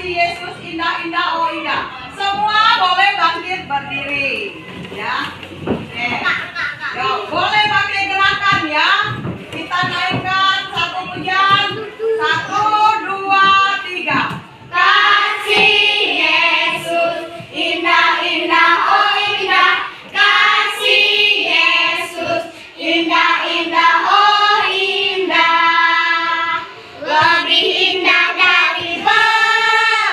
Yesus indah-indah, oh indah. Semua boleh bangkit berdiri, ya. Ya, boleh pakai gerakan ya. Kita naikkan satu pujian. 1, 2, 3. Kasih Yesus indah-indah, oh indah. Kasih Yesus indah-indah, oh indah. Lebih indah dari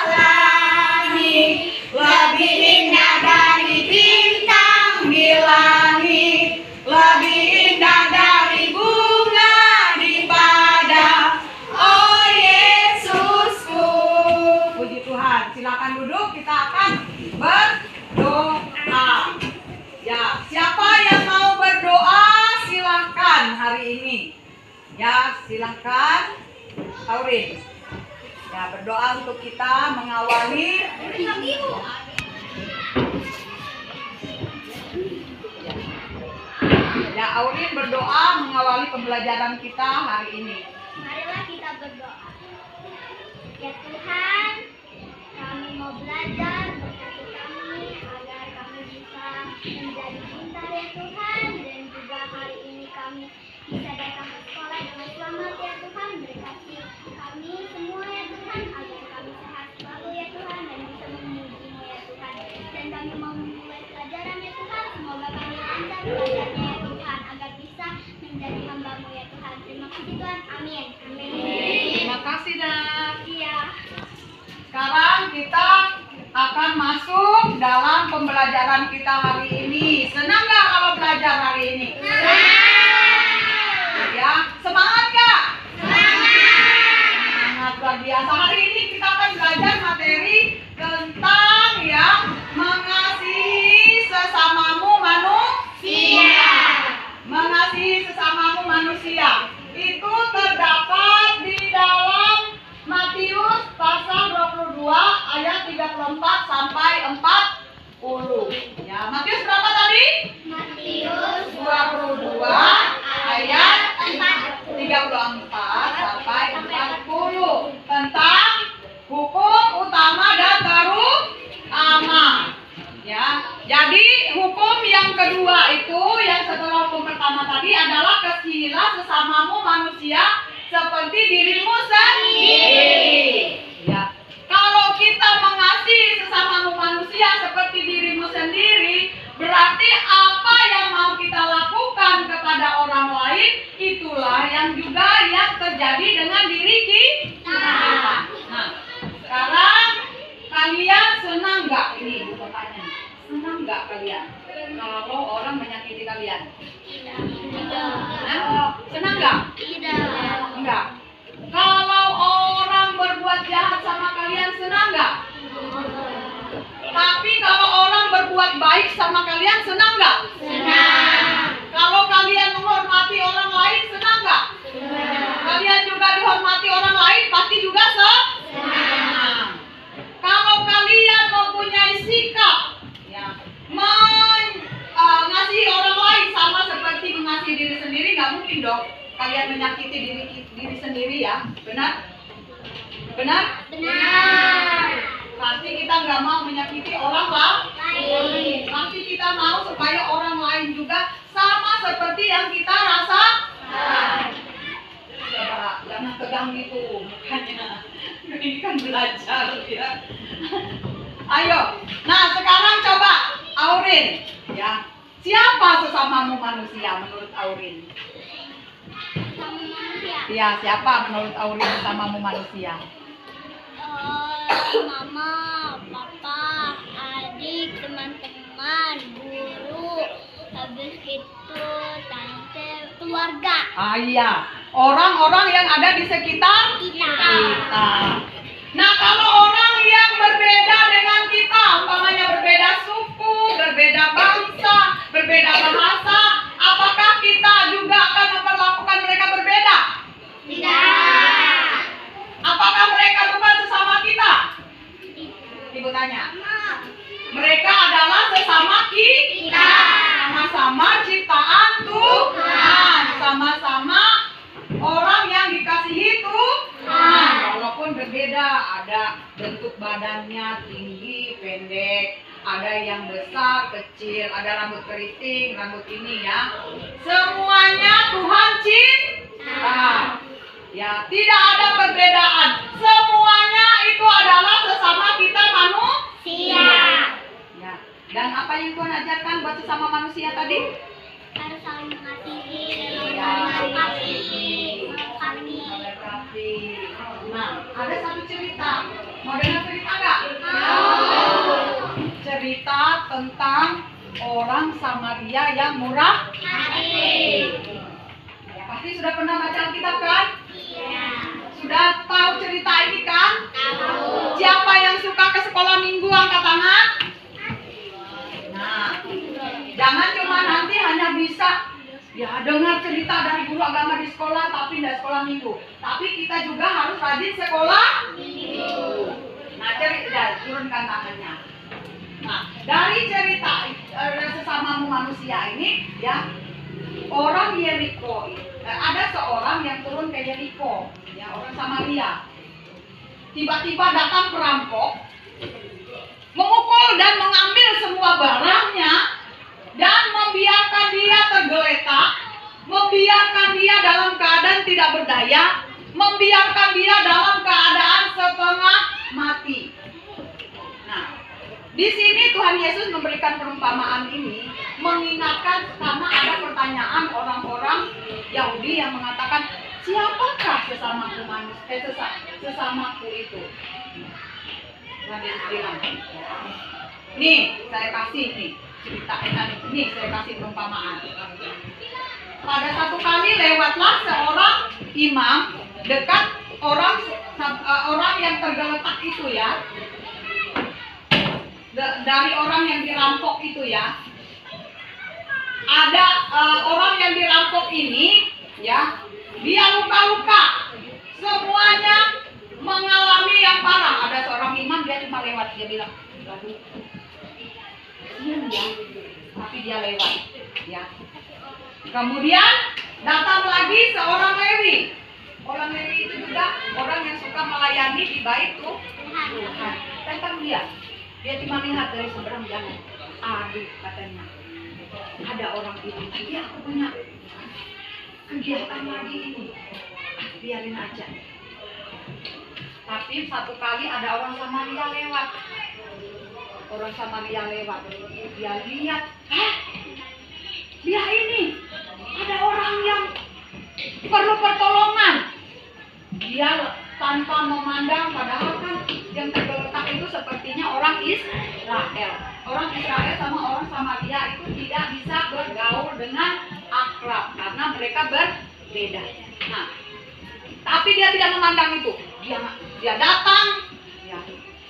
pelangi, lebih indah dari bintang di langit, lebih indah dari bunga di padang, oh Yesusku. Puji Tuhan. Silakan duduk, kita akan berdoa. Ya, siapa yang mau berdoa silakan hari ini. Ya, silakan Aurin. Ya, berdoa untuk kita mengawali. Ya, Aurin berdoa mengawali pembelajaran kita hari ini. Marilah kita berdoa. Ya Tuhan, kami mau belajar, berkati kami agar kami bisa menjadi pintar ya Tuhan, dan juga hari ini kami bisa datang ke sekolah dengan selamat ya Tuhan. Berkati kami semua ya Tuhan, agar kami sehat selalu ya Tuhan dan bisa memuji-Mu ya Tuhan. Dan kami mau memulai pelajaran ya Tuhan, semoga kami lancar belajarnya ya Tuhan, agar bisa menjadi hamba-Mu ya Tuhan. Terima kasih Tuhan, amin. Terima kasih, Nak. Iya. Sekarang kita akan masuk dalam pembelajaran kita hari ini. Senang nggak kalau belajar hari ini? Ya, semangat nggak? Semangat luar biasa. Hari ini kita akan belajar materi tentang ya mengasihi sesamamu manusia. Mengasihi sesamamu manusia. Itu terdapat di dalam Matius pasal 22 ayat 34 sampai 40. Ya, Matius berapa tadi? Matius 22 ayat 34 sampai 40 tentang hukum utama dan terutama. Ya, jadi hukum yang kedua itu yang setelah hukum pertama tadi adalah kasihilah sesamamu manusia seperti dirimu sendiri. Ya, kalau kita mengasihi sesamamu manusia seperti dirimu sendiri, berarti apa yang mau kita lakukan kepada orang lain itulah yang juga yang terjadi dengan diri kita. Nah, sekarang kalian senang nggak ini pertanyaan? Senang nggak kalian kalau orang menyakiti kalian? Nah, senang nggak? Enggak. Kalau orang berbuat jahat sama kalian senang nggak? Tapi kalau orang berbuat baik sama kalian senang nggak? Kalau kalian menghormati orang lain senang nggak? Kalian juga dihormati orang lain pasti juga senang. Kalau kalian mempunyai sikap ya mengasihi orang lain sama seperti mengasihi diri sendiri, nggak mungkin dong kalian menyakiti diri sendiri ya, benar? Benar? Pasti kita nggak mau menyakiti orang lain. Pasti kita mau supaya orang lain juga sama seperti yang kita rasakan. Ya, jangan tegang gitu mukanya. Ini kan belajar ya. Ayo. Nah, sekarang coba Aurin ya. Siapa sesamamu manusia menurut Aurin? Ya, siapa menurut Aurin sesamamu manusia? Mama, papa, adik, teman-teman, guru, habis itu tante, keluarga. Iya, orang-orang yang ada di sekitar kita. Nah, kalau orang yang berbeda dengan kita, umpamanya berbeda suku, berbeda bangsa, berbeda bahasa, apakah kita juga akan memperlakukan mereka berbeda? Tidak. Apakah mereka bukan sesama kita? Ibu tanya. Mereka adalah sesama kita. Sama-sama ciptaan Tuhan. Sama-sama orang yang dikasihi Tuhan. Walaupun berbeda ada bentuk badannya tinggi, pendek, ada yang besar, kecil, ada rambut keriting, rambut ini ya. Semuanya Tuhan cinta. Ya, tidak ada perbedaan. Semuanya itu adalah sesama kita manusia. Ya. Dan apa yang Tuhan ajarkan buat sesama manusia tadi? Harus saling mengasihi, Ya, melengkapi. melengkapi. Nah, ada satu cerita. Mau dengar cerita nggak? Cerita tentang orang Samaria yang murah hati. Ya, pasti sudah pernah baca Alkitab kan? Iya. Sudah tahu cerita ini kan? Tahu. Siapa yang suka ke sekolah minggu angkat tangan? Nah, jangan cuma nanti hanya bisa ya dengar cerita dari guru agama di sekolah tapi tidak sekolah minggu. Tapi kita juga harus rajin sekolah minggu. Nah, cerita turunkan tangannya. Nah, dari cerita sesama manusia ini ya, orang Yeriko, ada seorang yang turun ke Yeriko, ya orang Samaria. Tiba-tiba datang perampok, memukul dan mengambil semua barangnya dan membiarkan dia tergeletak, membiarkan dia dalam keadaan tidak berdaya, membiarkan dia dalam keadaan setengah mati. Nah, di sini Tuhan Yesus memberikan perumpamaan ini mengingatkan karena ada pertanyaan orang-orang Yahudi yang mengatakan, siapakah sesamaku manusia, sesamaku itu? Tuhan Yesus bilang, nih saya kasih nih cerita ini, saya kasih perumpamaan. Pada satu kali lewatlah seorang imam dekat orang yang tergeletak itu ya. Dari orang yang dirampok itu ya, ada orang yang dirampok ini ya, dia luka-luka, semuanya mengalami yang parah. Ada seorang imam, dia cuma lewat, dia bilang, aduh, kasihan ya, tapi dia lewat ya. Kemudian datang lagi seorang Lewi. Orang Lewi itu juga orang yang suka melayani di bait Tuhan. Datang dia cuma lihat dari seberang jalan. Aduh, katanya, ada orang itu, ya aku punya kegiatan lagi ini, biarin aja. Tapi satu kali ada orang Samaria lewat. Orang Samaria lewat, dia lihat, dia ini ada orang yang perlu pertolongan. Dia tanpa memandang, padahal kan yang tergeletak itu sepertinya orang Israel. Orang Israel sama orang Samaria itu tidak bisa bergaul dengan akrab karena mereka berbeda. Nah, tapi dia tidak memandang itu. Dia datang, ya,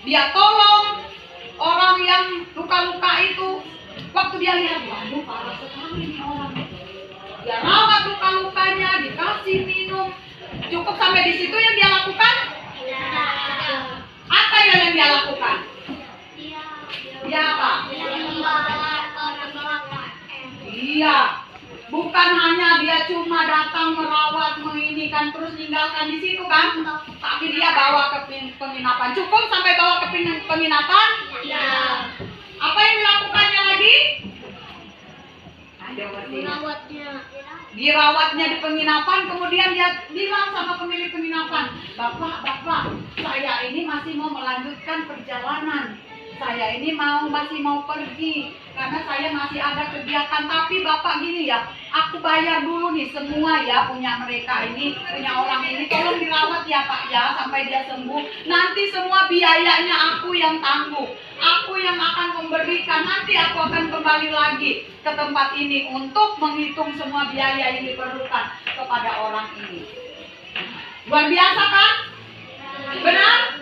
dia tolong orang yang luka-luka itu. Waktu dia lihat, waduh parah sekali ini orang. Dia rawat luka-lukanya, dikasih minum. Cukup sampai di situ yang dia lakukan? Apa yang dia lakukan? Dia apa? Iya. Bukan hanya dia cuma datang merawat, menginikan terus meninggalkan di situ kan? Tapi dia bawa ke penginapan. Cukup sampai bawa ke penginapan? Iya. Apa yang dilakukannya lagi? Dirawatnya di penginapan, kemudian dia bilang sama pemilik penginapan, Bapak, saya ini masih mau melanjutkan perjalanan. Saya ini masih mau pergi karena saya masih ada kegiatan. Tapi Bapak gini ya, aku bayar dulu nih semua ya punya mereka ini, punya orang ini. Tolong dirawat ya Pak ya sampai dia sembuh. Nanti semua biayanya aku yang tanggung. Aku yang akan memberikan. Nanti aku akan kembali lagi ke tempat ini untuk menghitung semua biaya yang diperlukan kepada orang ini. Luar biasa kan? Benar?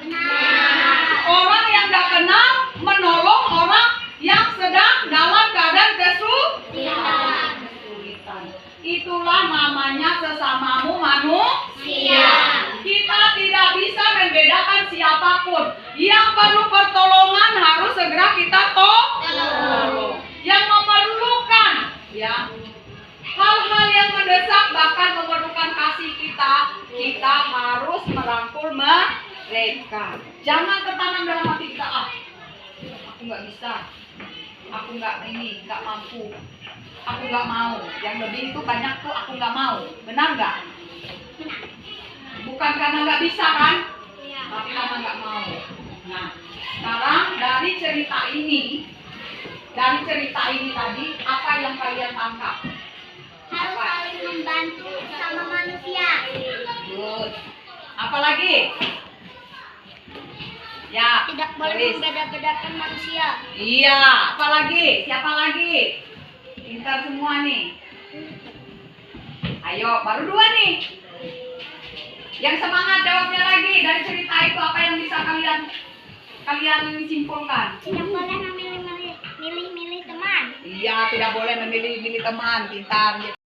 Orang yang gak kenal menolong orang yang sedang dalam keadaan kesulitan. Itulah namanya sesamamu manusia. Kita tidak bisa membedakan siapapun. Yang perlu pertolongan harus segera kita tolong. Yang memerlukan ya hal-hal yang mendesak bahkan memerlukan kasih kita harus merangkul mereka. Tekad. Jangan tertanam dalam hati kita, aku nggak bisa, aku nggak ini, nggak mampu, aku nggak mau. Yang lebih itu banyak tuh aku nggak mau. Benar nggak? Benar. Bukan karena nggak bisa kan? Iya. Tapi karena nggak mau. Nah, sekarang dari cerita ini tadi, apa yang kalian tangkap? Harus saling membantu sama manusia. Good. Apalagi? Ya. Tidak boleh tulis. membeda-bedakan manusia. Iya. Apalagi? Siapa lagi? Pintar semua nih. Ayo, baru 2 nih. Yang semangat jawabnya lagi. Dari cerita itu apa yang bisa kalian simpulkan? Tidak boleh memilih-milih teman. Iya, tidak boleh memilih teman. Pintar.